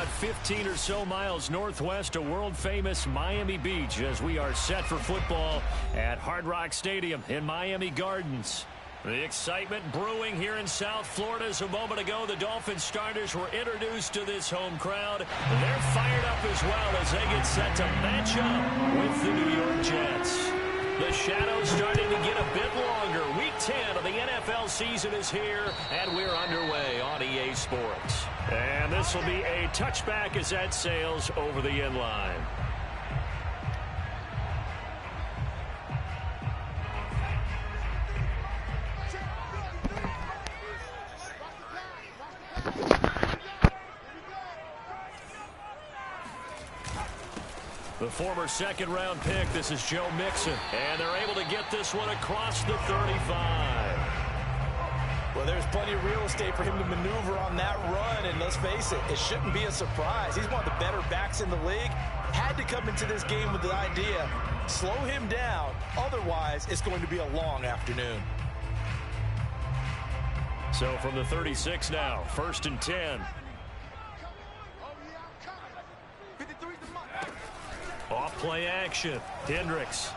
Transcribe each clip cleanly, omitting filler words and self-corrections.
about 15 or so miles northwest of world-famous Miami Beach as we are set for football at Hard Rock Stadium in Miami Gardens. The excitement brewing here in South Florida as a moment ago the Dolphins starters were introduced to this home crowd. They're fired up as well as they get set to match up with the New York Jets. The shadow's starting to get a bit longer. Week 10 of the NFL season is here, and we're underway on EA Sports. And this will be a touchback as that sails over the end line. The former second-round pick, this is Joe Mixon. And they're able to get this one across the 35. Well, there's plenty of real estate for him to maneuver on that run. And let's face it, it shouldn't be a surprise. He's one of the better backs in the league. Had to come into this game with the idea, slow him down. Otherwise, it's going to be a long afternoon. So from the 36 now, 1st and 10. Off play action. Hendricks.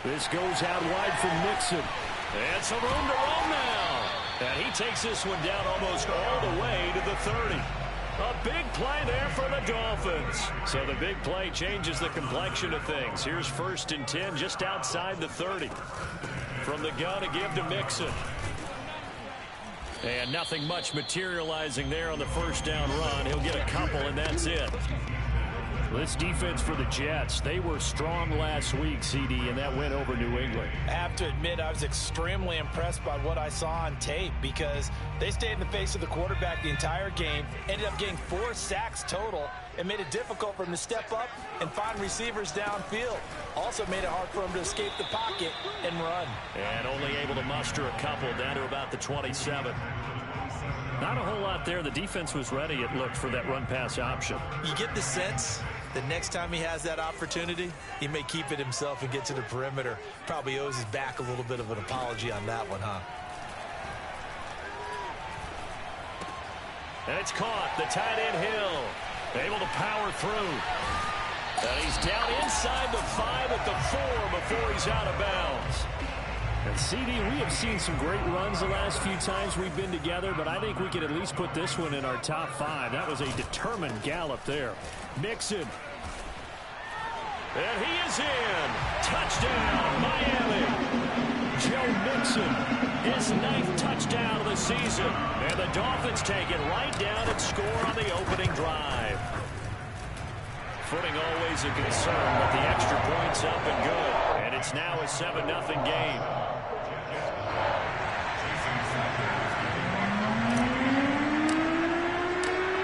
This goes out wide from Mixon. And some room to roam now. And he takes this one down almost all the way to the 30. A big play there for the Dolphins. So the big play changes the complexion of things. Here's 1st and 10 just outside the 30. From the gun to give to Mixon. And nothing much materializing there on the first down run. He'll get a couple, and that's it. This defense for the Jets, they were strong last week, CD, and that went over New England. I have to admit, I was extremely impressed by what I saw on tape because they stayed in the face of the quarterback the entire game, ended up getting 4 sacks total, and made it difficult for him to step up and find receivers downfield. Also made it hard for him to escape the pocket and run. And only able to muster a couple down to about the 27. Not a whole lot there. The defense was ready, it looked, for that run-pass option. You get the sense the next time he has that opportunity, he may keep it himself and get to the perimeter. Probably owes his back a little bit of an apology on that one, huh? And it's caught. The tight end Hill able to power through. And he's down inside the 5 at the 4 before he's out of bounds. And CD, we have seen some great runs the last few times we've been together, but I think we could at least put this one in our top 5. That was a determined gallop there. Mixon. And he is in. Touchdown, Miami. Joe Mixon, his 9th touchdown of the season. And the Dolphins take it right down and score on the opening drive. Footing always a concern, but the extra point's up and good. And it's now a 7-0 game.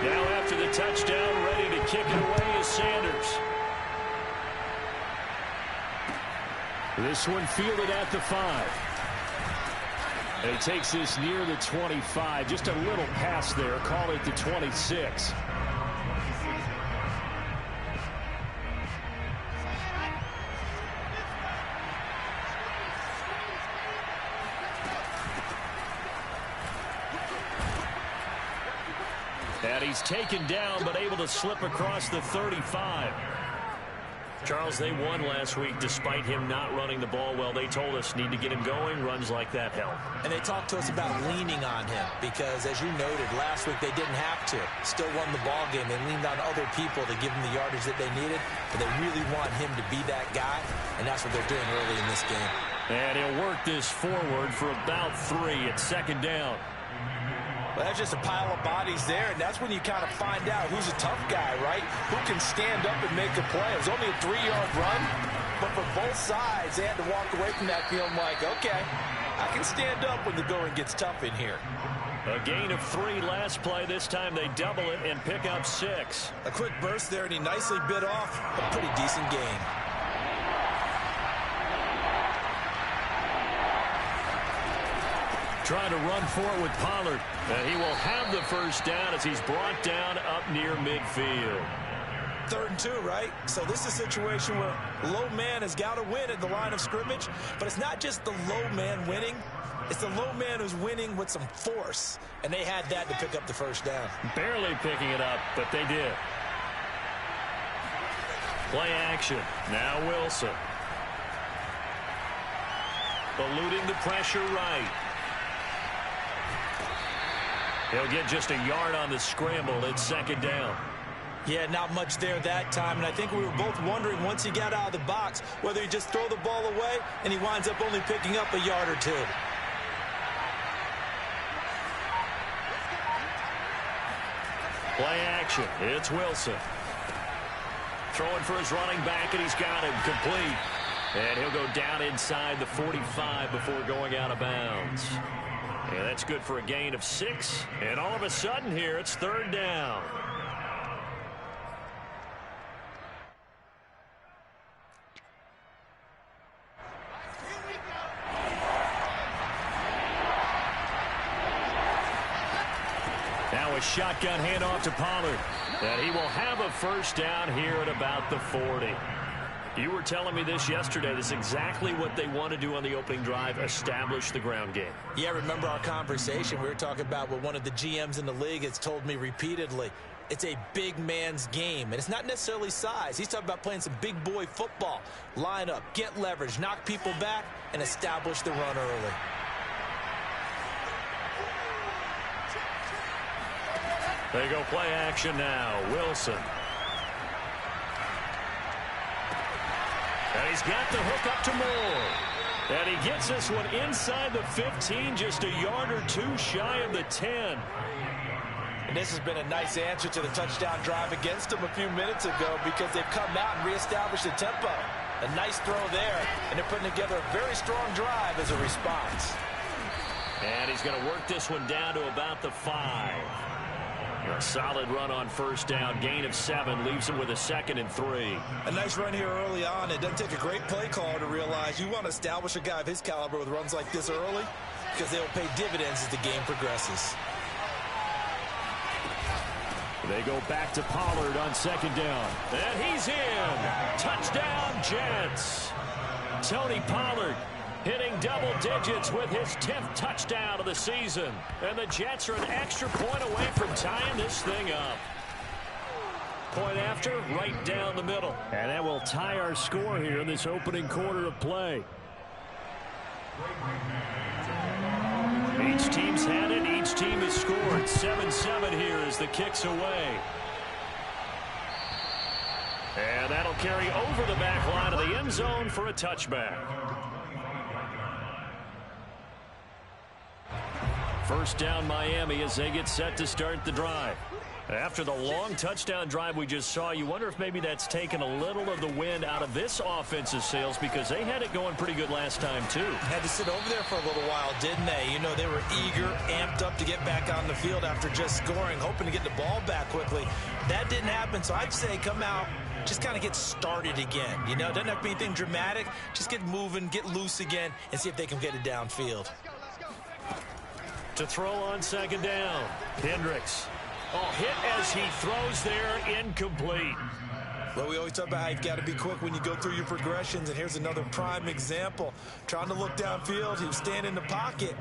Now after the touchdown, ready to kick it away is Sanders. This one fielded at the 5. And he takes this near the 25. Just a little pass there. Call it the 26. And he's taken down, but able to slip across the 35. Charles, they won last week despite him not running the ball well. They told us need to get him going. Runs like that help. And they talked to us about leaning on him because, as you noted, last week they didn't have to. Still won the ball game. They leaned on other people to give them the yardage that they needed, but they really want him to be that guy, and that's what they're doing early in this game. And he'll work this forward for about 3 at 2nd down. Well, that's just a pile of bodies there, and that's when you kind of find out who's a tough guy, right? Who can stand up and make a play. It was only a 3-yard run, but for both sides, they had to walk away from that feeling like, okay, I can stand up when the going gets tough in here. A gain of 3 last play. This time they double it and pick up 6. A quick burst there, and he nicely bit off a pretty decent gain. Trying to run for it with Pollard. And he will have the first down as he's brought down up near midfield. 3rd and 2, right? So this is a situation where low man has got to win at the line of scrimmage, but it's not just the low man winning. It's the low man who's winning with some force, and they had that to pick up the first down. Barely picking it up, but they did. Play action. Now Wilson. Eluding the pressure right. He'll get just a yard on the scramble. It's 2nd down. Yeah, not much there that time, and I think we were both wondering once he got out of the box whether he just throw the ball away and he winds up only picking up a yard or 2. Play action. It's Wilson. Throwing for his running back, and he's got him complete. And he'll go down inside the 45 before going out of bounds. And that's good for a gain of 6. And all of a sudden here, it's 3rd down. Now a shotgun handoff to Pollard. And he will have a first down here at about the 40. You were telling me this yesterday. This is exactly what they want to do on the opening drive, establish the ground game. Yeah, remember our conversation. We were talking about what one of the GMs in the league has told me repeatedly. It's a big man's game, and it's not necessarily size. He's talking about playing some big boy football. Line up, get leverage, knock people back, and establish the run early. They go play action now. Wilson. And he's got the hook up to Moore. And he gets this one inside the 15, just a yard or 2 shy of the 10. And this has been a nice answer to the touchdown drive against them a few minutes ago because they've come out and reestablished the tempo. A nice throw there, and they're putting together a very strong drive as a response. And he's going to work this one down to about the 5. A solid run on first down. Gain of 7 leaves him with a 2nd and 3. A nice run here early on. It doesn't take a great play caller to realize you want to establish a guy of his caliber with runs like this early because they'll pay dividends as the game progresses. They go back to Pollard on 2nd down. And he's in. Touchdown, Jets. Tony Pollard hitting double digits with his 10th touchdown of the season. And the Jets are an extra point away from tying this thing up. Point after, right down the middle. And that will tie our score here in this opening quarter of play. Each team's had it. Each team has scored. 7-7 here as the kick's away. And that'll carry over the back line of the end zone for a touchback. First down Miami as they get set to start the drive. After the long touchdown drive we just saw, you wonder if maybe that's taken a little of the wind out of this offensive sails because they had it going pretty good last time too. Had to sit over there for a little while, didn't they? You know, they were eager, amped up to get back on the field after just scoring, hoping to get the ball back quickly. That didn't happen, so I'd say come out, just kind of get started again. You know, it doesn't have to be anything dramatic. Just get moving, get loose again, and see if they can get it downfield. To throw on 2nd down, Hendricks. Oh, hit as he throws there, incomplete. Well, we always talk about how you've got to be quick when you go through your progressions, and here's another prime example. Trying to look downfield, he was standing in the pocket,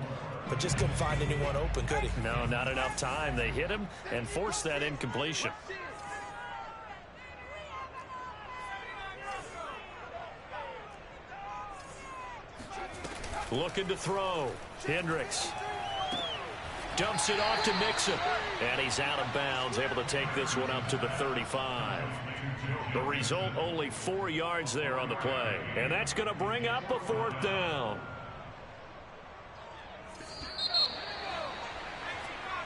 but just couldn't find anyone open, could he? No, not enough time. They hit him and forced that incompletion. Looking to throw. Hendricks. Dumps it off to Mixon. And he's out of bounds, able to take this one up to the 35. The result, only 4 yards there on the play. And that's going to bring up a 4th down.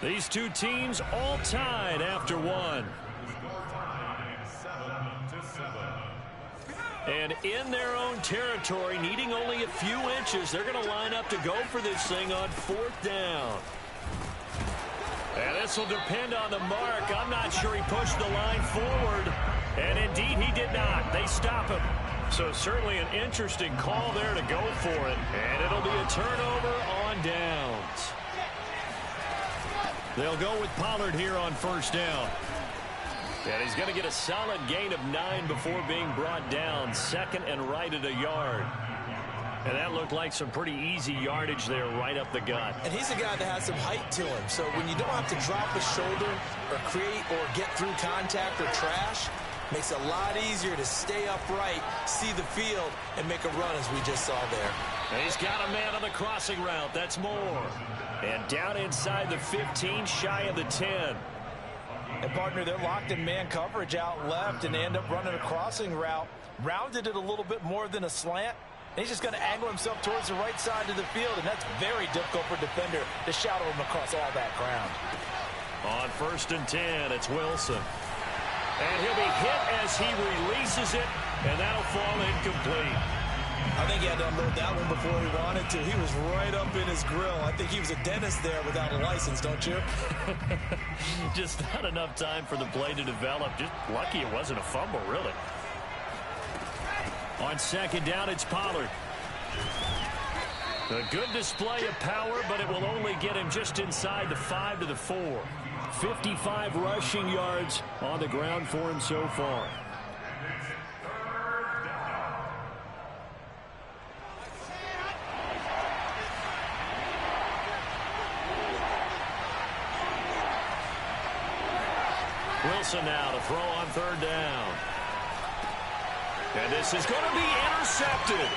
These two teams all tied after 1. And in their own territory, needing only a few inches, they're going to line up to go for this thing on 4th down. And this will depend on the mark. I'm not sure he pushed the line forward. And indeed, he did not. They stop him. So certainly an interesting call there to go for it. And it'll be a turnover on downs. They'll go with Pollard here on 1st down. And he's going to get a solid gain of 9 before being brought down. Second and right at a yard. And that looked like some pretty easy yardage there right up the gut. And he's a guy that has some height to him. So when you don't have to drop a shoulder or create or get through contact or trash, makes it a lot easier to stay upright, see the field, and make a run as we just saw there. And he's got a man on the crossing route. That's more. And down inside the 15, shy of the 10. And, partner, they're locked in man coverage out left, and they end up running a crossing route. Rounded it a little bit more than a slant. And he's just going to angle himself towards the right side of the field, and that's very difficult for a defender to shadow him across all that ground. On 1st and 10, it's Wilson. And he'll be hit as he releases it, and that'll fall incomplete. I think he had to unload that one before he wanted to. He was right up in his grill. I think he was a dentist there without a license, don't you? Just not enough time for the play to develop. Just lucky it wasn't a fumble, really. On 2nd down, it's Pollard. A good display of power, but it will only get him just inside the 5 to the 4. 55 rushing yards on the ground for him so far. Wilson now to throw on 3rd down. And this is going to be intercepted.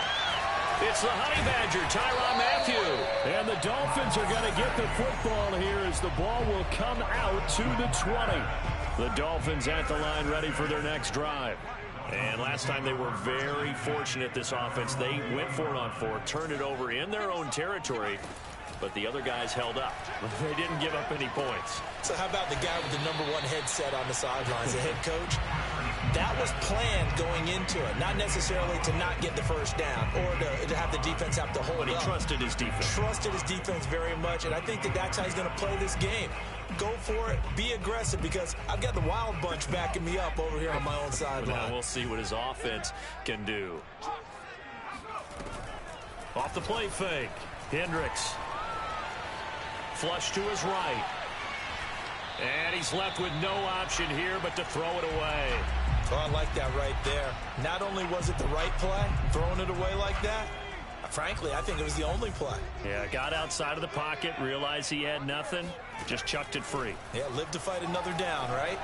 It's the Honey Badger, Tyrann Mathieu. And the Dolphins are going to get the football here as the ball will come out to the 20. The Dolphins at the line ready for their next drive. And last time they were very fortunate, this offense. They went for it on 4, turned it over in their own territory, but the other guys held up. They didn't give up any points. So how about the guy with the #1 headset on the sidelines, the head coach? That was planned going into it, not necessarily to not get the first down or to have the defense have to hold but he up. trusted his defense. Trusted his defense very much, and I think that's how he's going to play this game. Go for it, be aggressive, because I've got the wild bunch backing me up over here on my own sideline. Now we'll see what his offense can do. Off the play fake, Hendricks. Flush to his right. And he's left with no option here but to throw it away. Oh, I like that right there. Not only was it the right play, throwing it away like that, frankly, I think it was the only play. Yeah, got outside of the pocket, realized he had nothing, just chucked it free. Yeah, live to fight another down, right?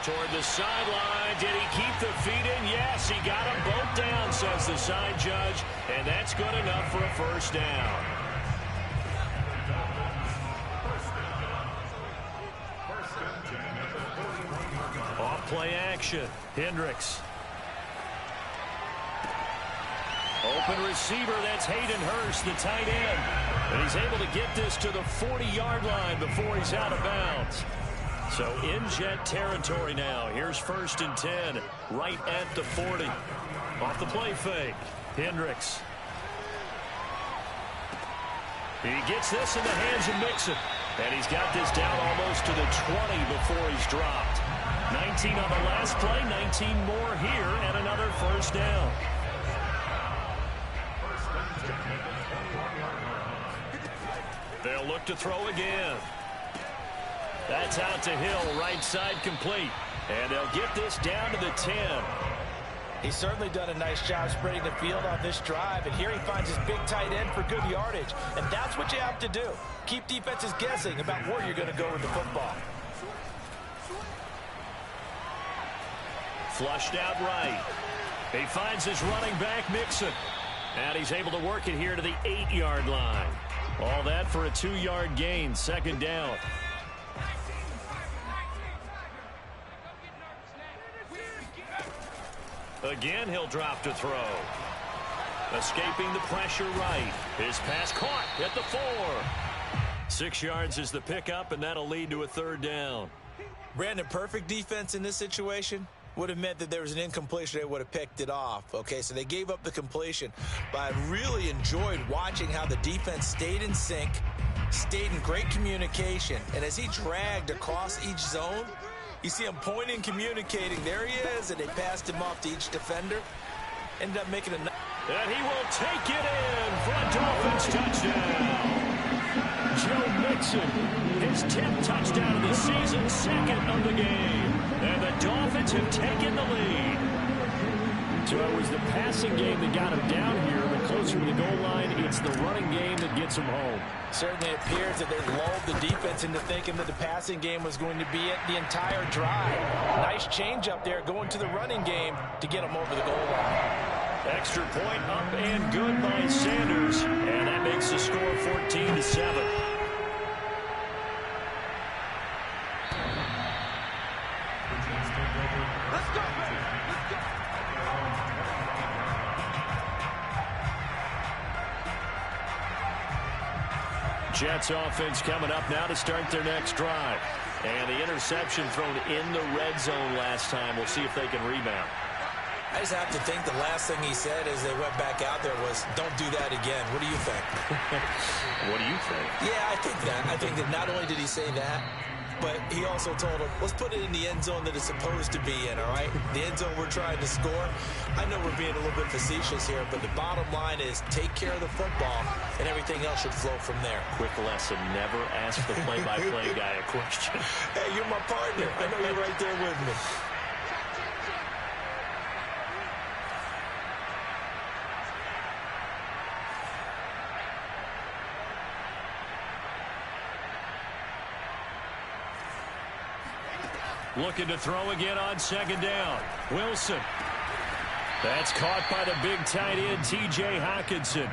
Toward the sideline. Did he keep the feet in? Yes, he got them both down, says the side judge, and that's good enough for a first down. Play action. Hendricks. Open receiver. That's Hayden Hurst, the tight end. And he's able to get this to the 40-yard line before he's out of bounds. So in jet territory now. Here's 1st and 10. Right at the 40. Off the play fake. Hendricks. He gets this in the hands of Mixon. And he's got this down almost to the 20 before he's dropped. 19 on the last play, 19 more here, and another first down. They'll look to throw again. That's out to Hill, right side complete. And they'll get this down to the 10. He's certainly done a nice job spreading the field on this drive, and here he finds his big tight end for good yardage. And that's what you have to do. Keep defenses guessing about where you're going to go with the football. Flushed out right. He finds his running back, Mixon. And he's able to work it here to the 8-yard line. All that for a 2-yard gain, 2nd down. Again, he'll drop to throw. Escaping the pressure right. His pass caught at the 4. 6 yards is the pickup, and that'll lead to a 3rd down. Brandon, perfect defense in this situation would have meant that there was an incompletion. They would have picked it off. Okay, so they gave up the completion. But I really enjoyed watching how the defense stayed in sync, stayed in great communication. And as he dragged across each zone, you see him pointing, communicating. There he is, and they passed him off to each defender. Ended up making a... And he will take it in for a Dolphins touchdown. Joe Mixon. His 10th touchdown of the season, 2nd of the game. And the Dolphins have taken the lead. So it was the passing game that got him down here, but closer to the goal line, it's the running game that gets him home. Certainly appears that they lulled the defense into thinking that the passing game was going to be it the entire drive. Nice change up there going to the running game to get them over the goal line. Extra point up and good by Sanders. And that makes the score 14-7. Let's go, baby. Let's go. Jets offense coming up now to start their next drive. And the interception thrown in the red zone last time. We'll see if they can rebound. I just have to think the last thing he said as they went back out there was, don't do that again. What do you think? What do you think? Yeah, I think that. I think that not only did he say that, but he also told him, let's put it in the end zone that it's supposed to be in, all right? The end zone we're trying to score. I know we're being a little bit facetious here, but the bottom line is take care of the football, and everything else should flow from there. Quick lesson, never ask the play-by-play guy a question. Hey, you're my partner. I know you're right there with me. Looking to throw again on 2nd down. Wilson. That's caught by the big tight end, T.J. Hockenson.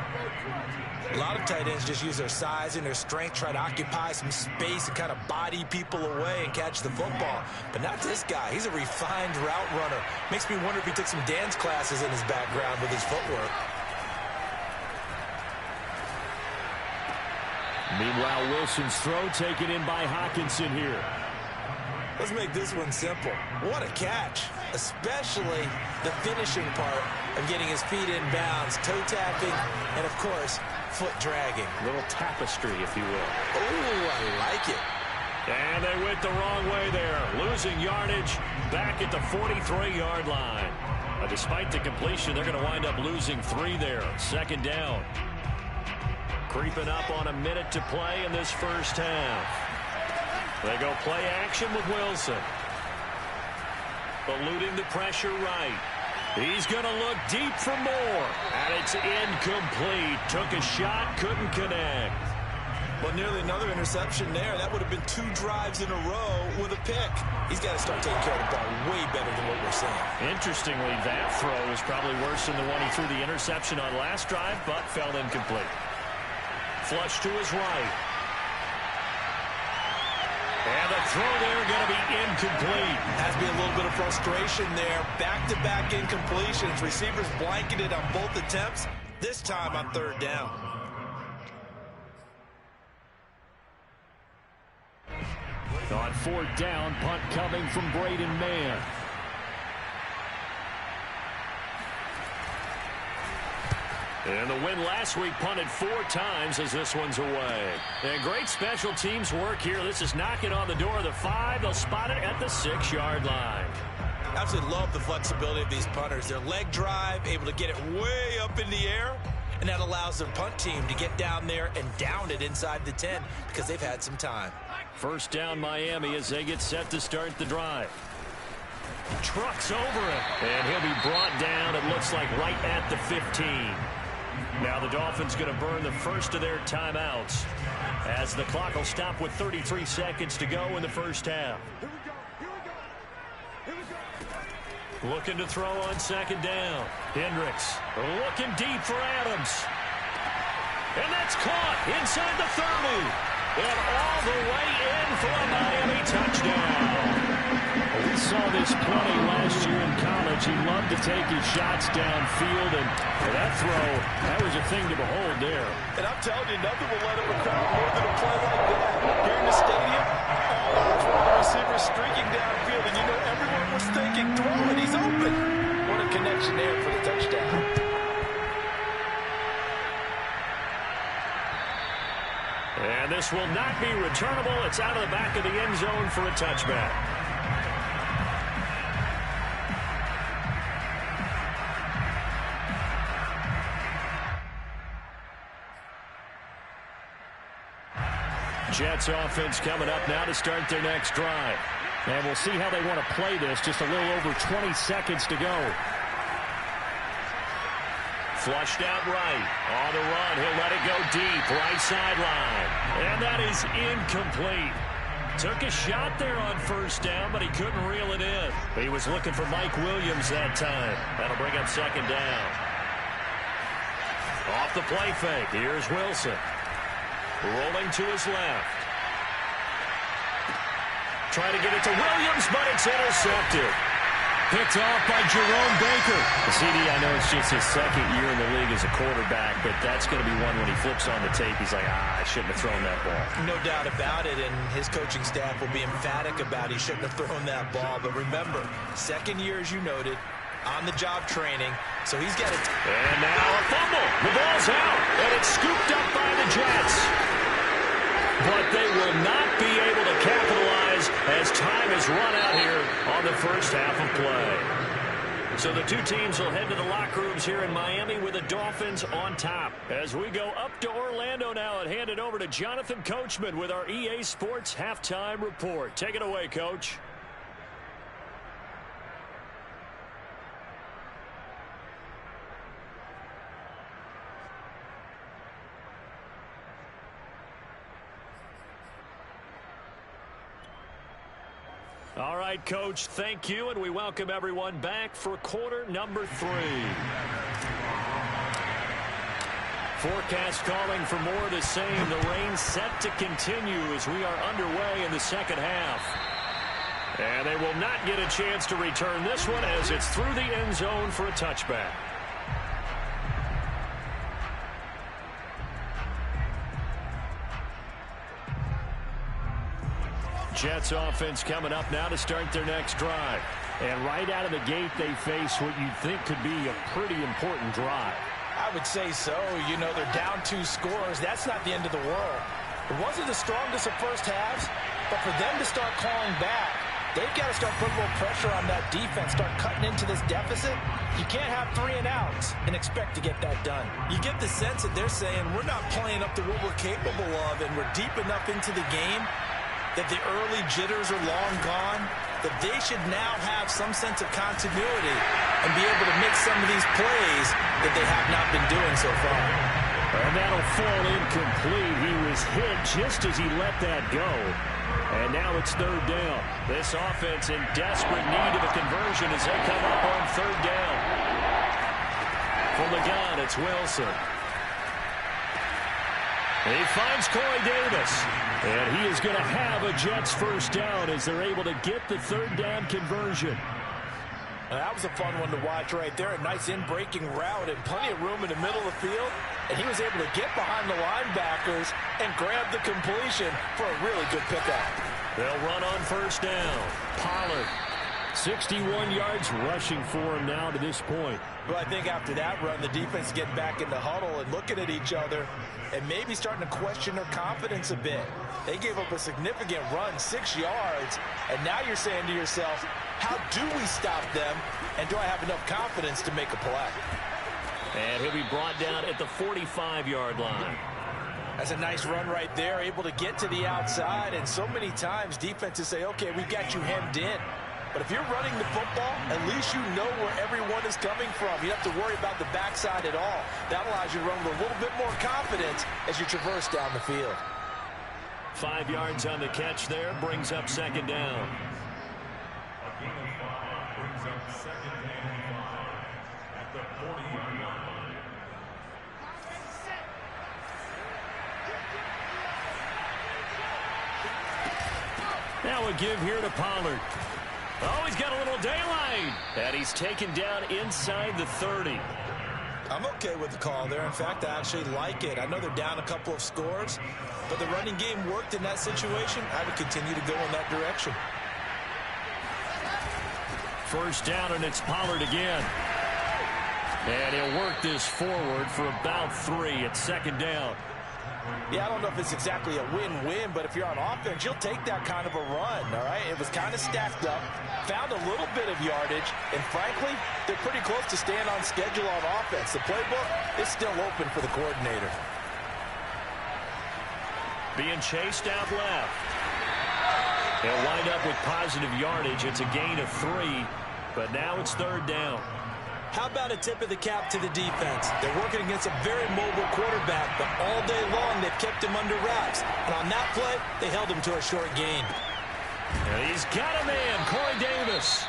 A lot of tight ends just use their size and their strength, try to occupy some space and kind of body people away and catch the football. But not this guy. He's a refined route runner. Makes me wonder if he took some dance classes in his background with his footwork. Meanwhile, Wilson's throw taken in by Hockenson here. Let's make this one simple. What a catch, especially the finishing part of getting his feet in bounds, toe tapping, and, of course, foot dragging. Little tapestry, if you will. Oh, I like it. And they went the wrong way there, losing yardage back at the 43-yard line. Despite the completion, they're going to wind up losing 3 there. 2nd down. Creeping up on a minute to play in this first half. They go play action with Wilson. Eluding the pressure right. He's going to look deep for more. And it's incomplete. Took a shot, couldn't connect. Well, nearly another interception there. That would have been 2 drives in a row with a pick. He's got to start taking care of the ball way better than what we're seeing. Interestingly, that throw was probably worse than the one he threw the interception on last drive, but fell incomplete. Flush to his right. And the throw there going to be incomplete. Has to be a little bit of frustration there. Back-to-back incompletions. Receivers blanketed on both attempts. This time on 3rd down. On 4th down, punt coming from Braden Mann. And the win last week punted 4 times as this one's away. And great special teams work here. This is knocking on the door of the 5. They'll spot it at the 6-yard line. Absolutely love the flexibility of these punters. Their leg drive, able to get it way up in the air, and that allows their punt team to get down there and down it inside the 10 because they've had some time. 1st down Miami as they get set to start the drive. Trucks over it, and he'll be brought down, it looks like, right at the 15. Now the Dolphins going to burn the first of their timeouts as the clock will stop with 33 seconds to go in the first half. Looking to throw on 2nd down. Hendricks looking deep for Adams. And that's caught inside the 30. And all the way in for a Miami touchdown. We saw this plenty last year in college. He loved to take his shots downfield, and for that throw, that was a thing to behold there. And I'm telling you, nothing will let him a crowd more than a play like that. Here in the stadium, all eyes were on the receiver streaking downfield, and you know everyone was thinking, throw it, he's open. What a connection there for the touchdown. And this will not be returnable. It's out of the back of the end zone for a touchback. Jets offense coming up now to start their next drive. And we'll see how they want to play this. Just a little over 20 seconds to go. Flushed out right. On the run. He'll let it go deep. Right sideline. And that is incomplete. Took a shot there on first down, but he couldn't reel it in. He was looking for Mike Williams that time. That'll bring up second down. Off the play fake. Here's Wilson. Rolling to his left. Trying to get it to Williams, but it's intercepted. Picked off by Jerome Baker. CD, I know it's just his second year in the league as a quarterback, but that's going to be one when he flips on the tape. He's like, I shouldn't have thrown that ball. No doubt about it, and his coaching staff will be emphatic about he shouldn't have thrown that ball. But remember, second year, as you noted, on-the-job training, so he's got it. And now a fumble. The ball's out, and it's scooped up by the Jets. But they will not be able to capitalize as time has run out here on the first half of play. So the two teams will head to the locker rooms here in Miami with the Dolphins on top. As we go up to Orlando now and hand it over to Jonathan Coachman with our EA Sports Halftime Report. Take it away, Coach. All right, Coach, thank you, and we welcome everyone back for quarter number 3. Forecast calling for more of the same. The rain set to continue as we are underway in the second half. And they will not get a chance to return this one as it's through the end zone for a touchback. Jets offense coming up now to start their next drive. And right out of the gate, they face what you'd think could be a pretty important drive. I would say so. You know, they're down 2 scores. That's not the end of the world. It wasn't the strongest of first halves, but for them to start clawing back, they've got to start putting a little pressure on that defense, start cutting into this deficit. You can't have 3 and outs and expect to get that done. You get the sense that they're saying we're not playing up to what we're capable of, and we're deep enough into the game that the early jitters are long gone, that they should now have some sense of continuity and be able to make some of these plays that they have not been doing so far. And that'll fall incomplete. He was hit just as he let that go. And now it's third down. This offense in desperate need of a conversion as they come up on third down. From the gun, it's Wilson. He finds Corey Davis. And he is going to have a Jets first down as they're able to get the third down conversion. That was a fun one to watch right there. A nice in-breaking route and plenty of room in the middle of the field. And he was able to get behind the linebackers and grab the completion for a really good pickup. They'll run on first down. Pollard, 61 yards rushing for him now to this point. Well, I think after that run, the defense get back in the huddle and looking at each other and maybe starting to question their confidence a bit. They gave up a significant run, 6 yards, and now you're saying to yourself, how do we stop them, and do I have enough confidence to make a play? And he'll be brought down at the 45-yard line. That's a nice run right there, able to get to the outside, and so many times defenses say, okay, we've got you hemmed in. But if you're running the football, at least you know where everyone is coming from. You don't have to worry about the backside at all. That allows you to run with a little bit more confidence as you traverse down the field. 5 yards on the catch there, brings up second down. Now a give here to Pollard. Oh, he's got a little daylight. And he's taken down inside the 30. I'm okay with the call there. In fact, I actually like it. I know they're down a couple of scores, but the running game worked in that situation. I would continue to go in that direction. First down, and it's Pollard again. And he'll work this forward for about 3 at second down. Yeah, I don't know if it's exactly a win-win, but if you're on offense, you'll take that kind of a run, all right? It was kind of stacked up, found a little bit of yardage, and frankly, they're pretty close to staying on schedule on offense. The playbook is still open for the coordinator. being chased out left. They'll wind up with positive yardage. It's a gain of 3, but now it's 3rd down. How about a tip of the cap to the defense? They're working against a very mobile quarterback, but all day long they've kept him under wraps. And on that play, they held him to a short gain. And he's got a man, Corey Davis.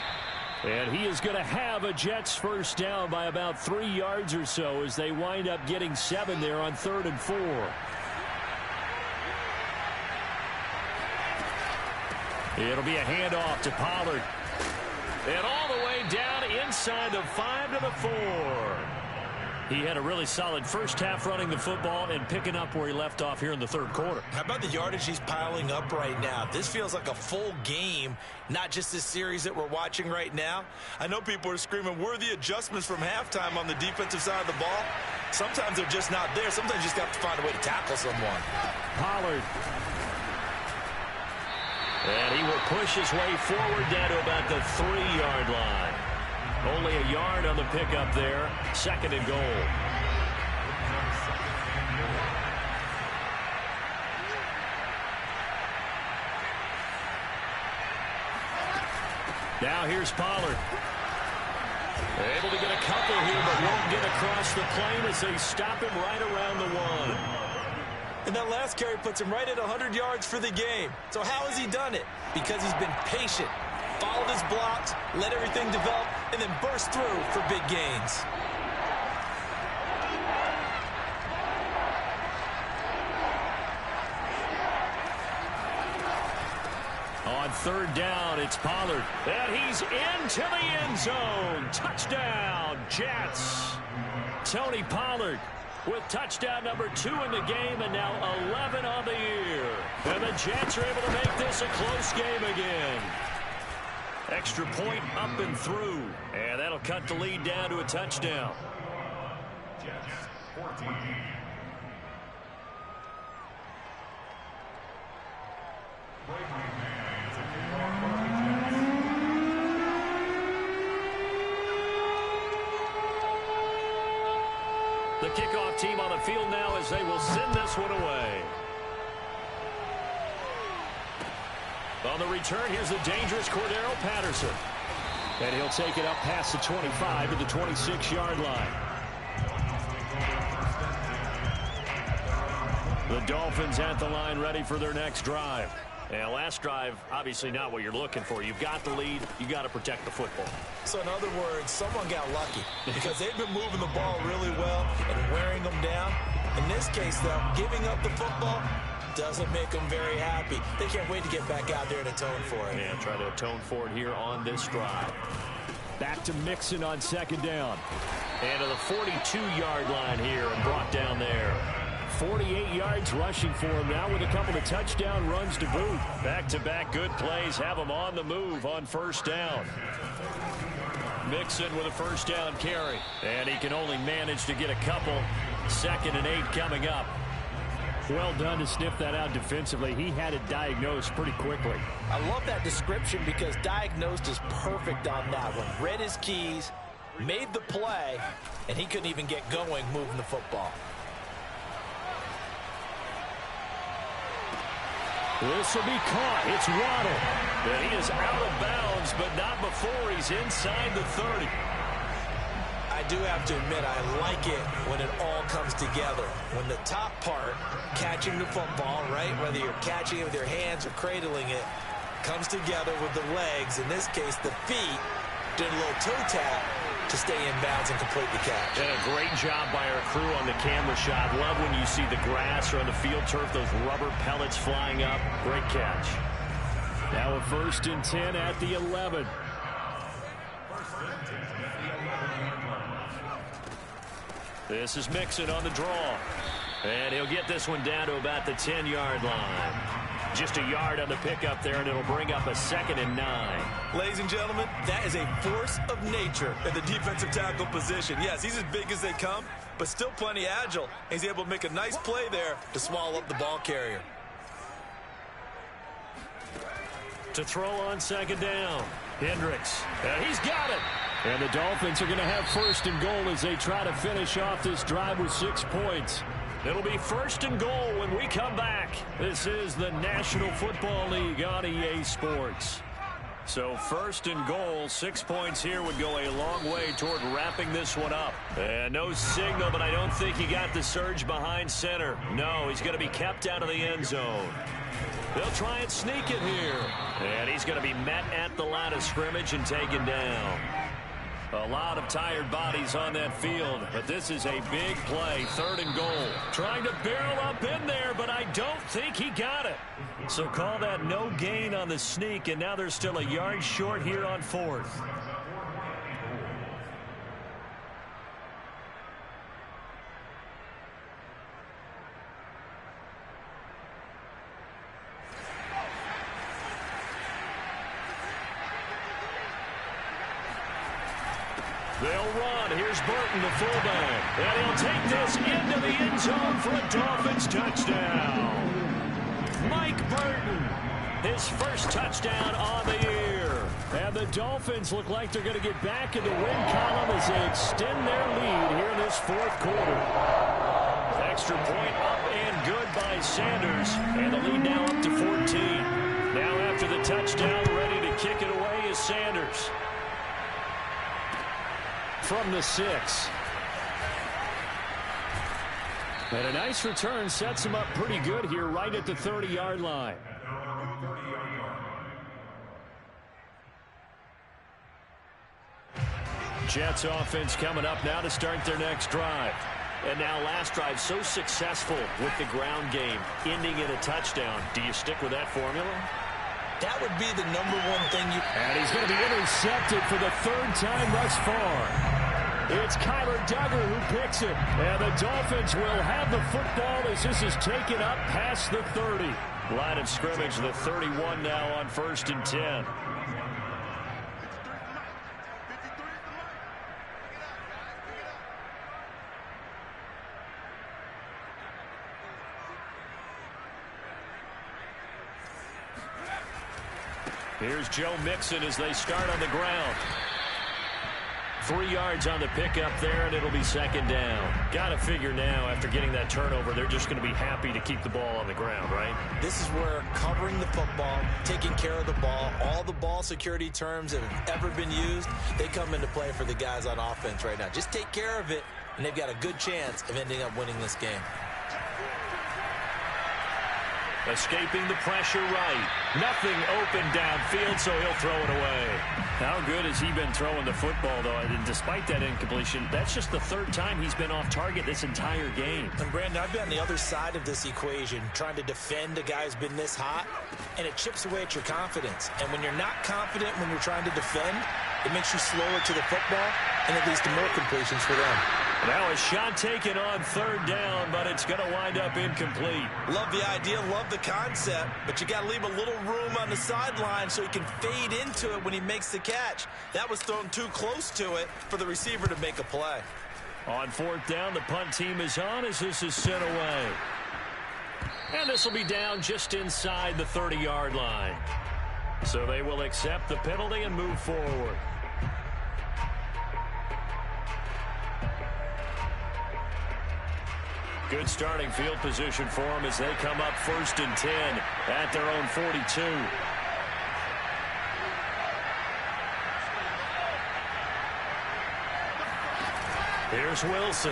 And he is going to have a Jets first down by about 3 yards or so as they wind up getting 7 there on 3rd and 4. It'll be a handoff to Pollard. And all the way down inside the 5 to the 4. He had a really solid first half running the football and picking up where he left off here in the 3rd quarter. How about the yardage he's piling up right now? This feels like a full game, not just this series that we're watching right now. I know people are screaming, where are the adjustments from halftime on the defensive side of the ball? Sometimes they're just not there. Sometimes you just have to find a way to tackle someone. Pollard. And he will push his way forward down to about the 3-yard line. Only a yard on the pickup there. 2nd and goal. Now here's Pollard. Able to get a couple here, but won't get across the plane as they stop him right around the 1. And that last carry puts him right at 100 yards for the game. So how has he done it? Because he's been patient, followed his blocks, let everything develop, and then burst through for big gains. On 3rd down, it's Pollard. And he's into the end zone. Touchdown, Jets. Tony Pollard with touchdown number 2 in the game, and now 11 on the year. And the Jets are able to make this a close game again. Extra point up and through, and that'll cut the lead down to a touchdown. Jets 14. The kickoff team on the field now as they will send this one away. On the return, here's the dangerous Cordero Patterson. And he'll take it up past the 25 to the 26-yard line. The Dolphins at the line ready for their next drive. And last drive, obviously not what you're looking for. You've got the lead. You got to protect the football. So in other words, someone got lucky because they've been moving the ball really well and wearing them down. In this case, though, giving up the football doesn't make them very happy. They can't wait to get back out there and atone for it. And try to atone for it here on this drive. Back to Mixon on 2nd down. And to the 42-yard line here and brought down there. 48 yards rushing for him now with a couple of touchdown runs to boot. Back-to-back good plays have him on the move on 1st down. Mixon with a 1st down carry. And he can only manage to get a couple. 2nd and 8 coming up. Well done to sniff that out defensively. He had it diagnosed pretty quickly. I love that description because diagnosed is perfect on that one. Read his keys, made the play, and he couldn't even get going moving the football. This will be caught. It's Waddle. And he is out of bounds, but not before he's inside the 30. I do have to admit, I like it when it all comes together. When the top part, catching the football, right, whether you're catching it with your hands or cradling it, comes together with the legs, in this case the feet, did a little toe tap to stay in bounds and complete the catch. And a great job by our crew on the camera shot. Love when you see the grass or on the field turf, those rubber pellets flying up. Great catch. Now a 1st and 10 at the 11. This is Mixon on the draw. And he'll get this one down to about the 10-yard line. Just a yard on the pickup there, and it'll bring up a 2nd and 9. Ladies and gentlemen, that is a force of nature at the defensive tackle position. Yes, he's as big as they come, but still plenty agile. He's able to make a nice play there to swallow up the ball carrier. To throw on 2nd down, Hendricks. And he's got it. And the Dolphins are going to have 1st and goal as they try to finish off this drive with 6 points. It'll be 1st and goal when we come back. This is the National Football League on EA Sports. So 1st and goal, 6 points here would go a long way toward wrapping this one up. And no signal, but I don't think he got the surge behind center. No, he's going to be kept out of the end zone. They'll try and sneak it here. And he's going to be met at the line of scrimmage and taken down. A lot of tired bodies on that field, but this is a big play, 3rd and goal. Trying to barrel up in there, but I don't think he got it. So call that no gain on the sneak, and now they're still a yard short here on 4th. They'll run. Here's Burton, the fullback. And he'll take this into the end zone for a Dolphins touchdown. Mike Burton, his first touchdown on the year. And the Dolphins look like they're going to get back in the win column as they extend their lead here in this 4th quarter. Extra point up and good by Sanders. And the lead now up to 14. Now after the touchdown, ready to kick it away is Sanders. From the 6. And a nice return sets him up pretty good here right at the 30-yard line. Jets offense coming up now to start their next drive. And now last drive so successful with the ground game, ending in a touchdown. Do you stick with that formula? That would be the #1 thing you... And he's going to be intercepted for the 3rd time thus far. It's Kyler Duggar who picks it. And the Dolphins will have the football as this is taken up past the 30. Line of scrimmage, the 31 now on 1st and 10. Here's Joe Mixon as they start on the ground. 3 yards on the pickup there, and it'll be 2nd down. Got to figure now, after getting that turnover, they're just going to be happy to keep the ball on the ground, right? This is where covering the football, taking care of the ball, all the ball security terms that have ever been used, they come into play for the guys on offense right now. Just take care of it, and they've got a good chance of ending up winning this game. Escaping the pressure right. Nothing open downfield, so he'll throw it away. How good has he been throwing the football, though? And despite that incompletion, that's just the 3rd time he's been off target this entire game. And, Brandon, I've been on the other side of this equation, trying to defend a guy who's been this hot, and it chips away at your confidence. And when you're not confident when you're trying to defend, it makes you slower to the football, and it leads to more completions for them. Now a shot taken on 3rd down, but it's going to wind up incomplete. Love the idea, love the concept, but you got to leave a little room on the sideline so he can fade into it when he makes the catch. That was thrown too close to it for the receiver to make a play. On 4th down, the punt team is on as this is sent away. And this will be down just inside the 30-yard line. So they will accept the penalty and move forward. Good starting field position for them as they come up 1st and 10 at their own 42. Here's Wilson.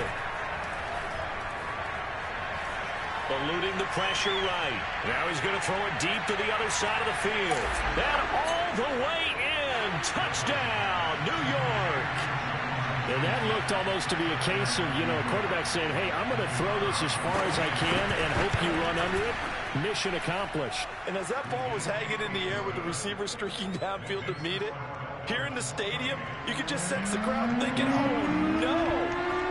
Eluding the pressure right. Now he's going to throw it deep to the other side of the field. And all the way in. Touchdown, New York. And that looked almost to be a case of, a quarterback saying, hey, I'm going to throw this as far as I can and hope you run under it. Mission accomplished. And as that ball was hanging in the air with the receiver streaking downfield to meet it, here in the stadium, you could just sense the crowd thinking, oh, no.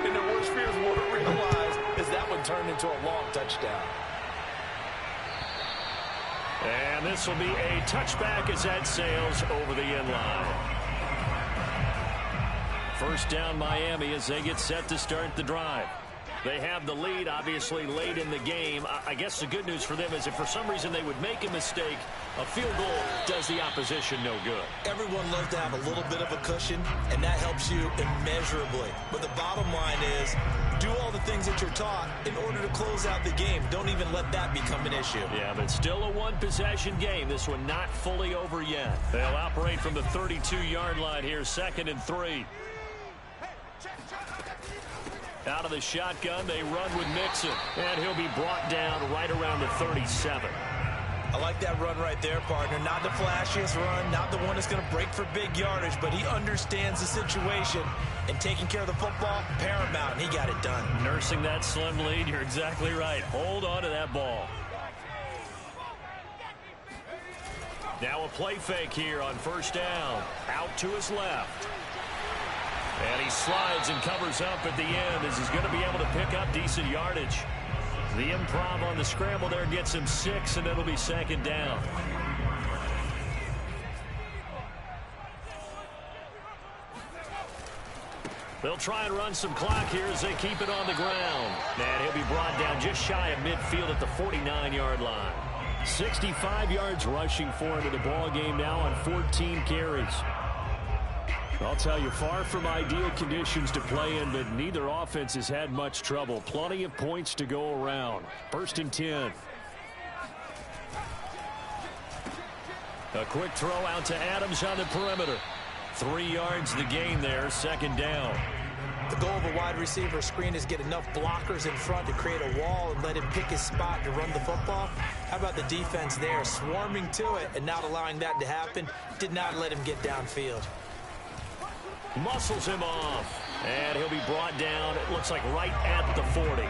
And their worst fears weren't realized as that one turned into a long touchdown. And this will be a touchback as that sails over the end line. 1st down Miami as they get set to start the drive. They have the lead, obviously, late in the game. I guess the good news for them is if for some reason they would make a mistake, a field goal does the opposition no good. Everyone loves to have a little bit of a cushion, and that helps you immeasurably. But the bottom line is Do all the things that you're taught in order to close out the game. Don't even let that become an issue. Yeah, but still a one-possession game. This one not fully over yet. They'll operate from the 32-yard line here, 2nd and 3. Out of the shotgun, they run with Mixon. And he'll be brought down right around the 37. I like that run right there, partner. Not the flashiest run, not the one that's going to break for big yardage, but he understands the situation, and taking care of the football, paramount, and he got it done. Nursing that slim lead, you're exactly right. Hold on to that ball. Now a play fake here on 1st down. Out to his left. And he slides and covers up at the end as he's going to be able to pick up decent yardage. The improv on the scramble there gets him 6, and it'll be 2nd down. They'll try and run some clock here as they keep it on the ground. And he'll be brought down just shy of midfield at the 49-yard line. 65 yards rushing for him in the ball game now on 14 carries. I'll tell you, far from ideal conditions to play in, but neither offense has had much trouble. Plenty of points to go around. 1st and 10. A quick throw out to Adams on the perimeter. 3 yards the gain there, 2nd down. The goal of a wide receiver screen is get enough blockers in front to create a wall and let him pick his spot to run the football. How about the defense there, swarming to it and not allowing that to happen? Did not let him get downfield. Muscles him off, and he'll be brought down, it looks like right at the 40.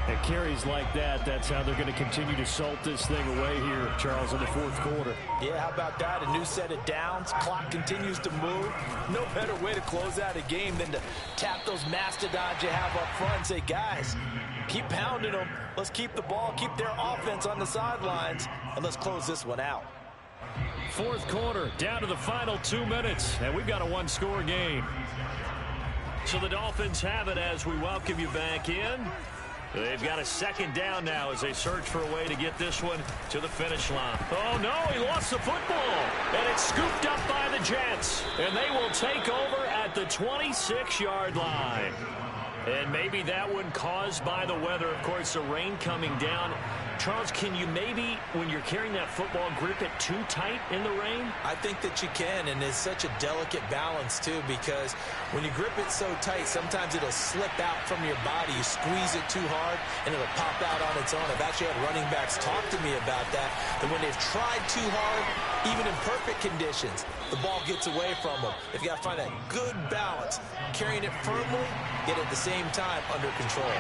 And carries like that, that's how they're going to continue to salt this thing away here, Charles, in the 4th quarter. Yeah, how about that? A new set of downs. Clock continues to move. No better way to close out a game than to tap those mastodons you have up front and say, guys, keep pounding them. Let's keep the ball, keep their offense on the sidelines, and let's close this one out. 4th quarter, down to the final 2 minutes, and we've got a 1-score game. So the Dolphins have it as we welcome you back in. They've got a 2nd down now as they search for a way to get this one to the finish line. Oh, no, he lost the football, and it's scooped up by the Jets, and they will take over at the 26-yard line. And maybe that one caused by the weather, of course, the rain coming down. Charles, can you maybe, when you're carrying that football, grip it too tight in the rain? I think that you can, and it's such a delicate balance, too, because when you grip it so tight, sometimes it'll slip out from your body. You squeeze it too hard, and it'll pop out on its own. I've actually had running backs talk to me about that when they've tried too hard, even in perfect conditions, the ball gets away from them. They've got to find that good balance, carrying it firmly, yet at the same time under control.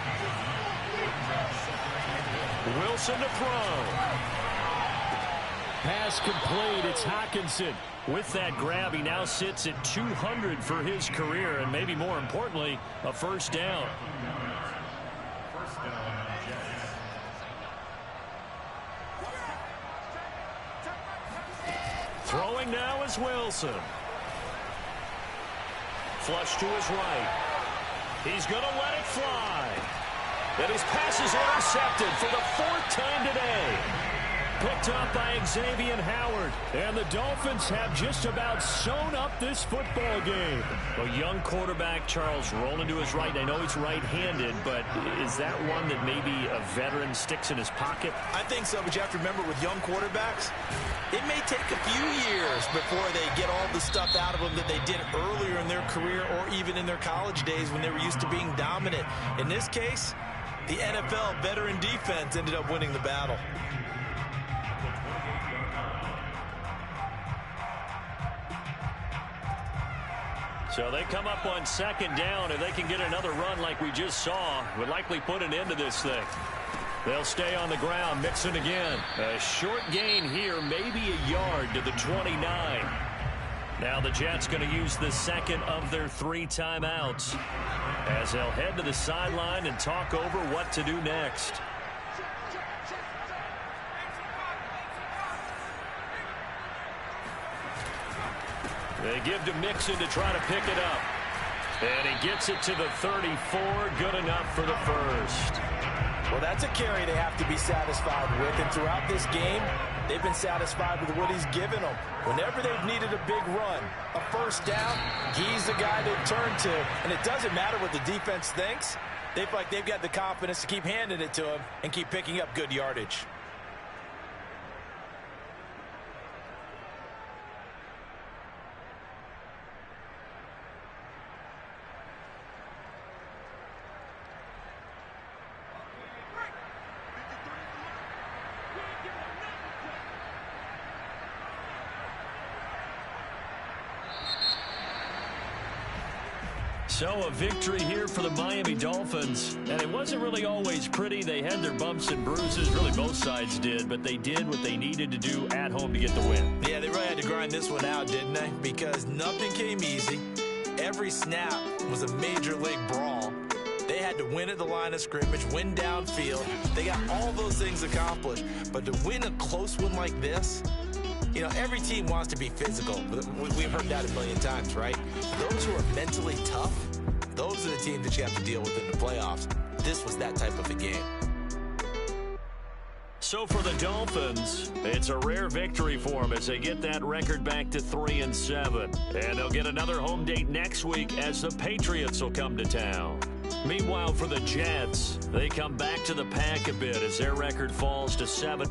Wilson to throw. Pass complete. It's Hockenson. With that grab, he now sits at 200 for his career, and maybe more importantly, a 1st down. Throwing now is Wilson. Flush to his right. He's going to let it fly. And his pass is intercepted for the 4th time today. Picked up by Xavier Howard. And the Dolphins have just about sewn up this football game. A young quarterback, Charles, rolling to his right. I know he's right-handed, but is that one that maybe a veteran sticks in his pocket? I think so, but you have to remember with young quarterbacks, it may take a few years before they get all the stuff out of them that they did earlier in their career or even in their college days when they were used to being dominant. In this case, the NFL veteran defense ended up winning the battle. So they come up on 2nd down. If they can get another run like we just saw, would likely put an end to this thing. They'll stay on the ground. Mixon again. A short gain here, maybe a yard to the 29. Now the Jets going to use the 2nd of their 3 timeouts as they'll head to the sideline and talk over what to do next. They give to Mixon to try to pick it up. And he gets it to the 34. Good enough for the 1st. Well, that's a carry they have to be satisfied with. And throughout this game, they've been satisfied with what he's given them. Whenever they've needed a big run, a 1st down, he's the guy they turn to. And it doesn't matter what the defense thinks. They feel like they've got the confidence to keep handing it to him and keep picking up good yardage. So a victory here for the Miami Dolphins. And it wasn't really always pretty. They had their bumps and bruises. Really, both sides did. But they did what they needed to do at home to get the win. Yeah, they really had to grind this one out, didn't they? Because nothing came easy. Every snap was a major league brawl. They had to win at the line of scrimmage, win downfield. They got all those things accomplished. But to win a close one like this, you know, every team wants to be physical. We've heard that a million times, right? Those who are mentally tough, those are the teams that you have to deal with in the playoffs. This was that type of a game. So for the Dolphins, it's a rare victory for them as they get that record back to 3-7. And they'll get another home date next week as the Patriots will come to town. Meanwhile, for the Jets, they come back to the pack a bit as their record falls to 7.